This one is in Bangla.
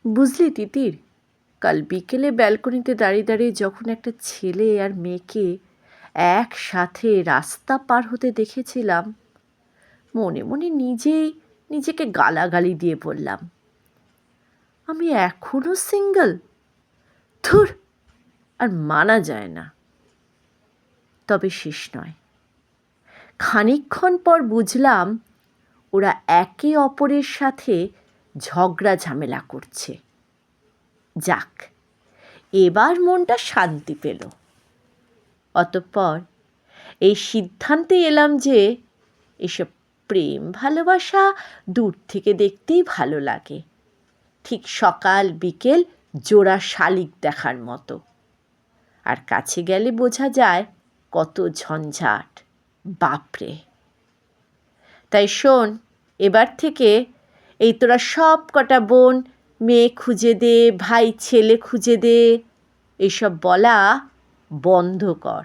বুঝলি তিতির, কাল বিকেলে ব্যালকনিতে দাঁড়িয়ে দাঁড়িয়ে যখন একটা ছেলে আর মেয়েকে একসাথে রাস্তা পার হতে দেখেছিলাম, মনে মনে নিজেকে গালাগালি দিয়ে বললাম, আমি এখনো সিঙ্গেল। ধুর, আর মানা যায় না। তবে শেষ নয়। খানিকক্ষণ পর বুঝলাম ওরা একে অপরের সাথে ঝগড়া ঝামেলা করছে। যাক, এবার মনটা শান্তি পেল। অতঃপর এই সিদ্ধান্তে এলাম যে এসব প্রেম ভালোবাসা দূর থেকে দেখতেই ভালো লাগে, ঠিক সকাল বিকেল জোড়া শালিক দেখার মতো। আর কাছে গেলে বোঝা যায় কত ঝঞ্ঝাট, বাপরে। তাই শোন, এবার থেকে এই তোরা সব কটা বোন মেয়ে খুঁজে দে, ভাই ছেলে খুঁজে দে, এসব বলা বন্ধ কর।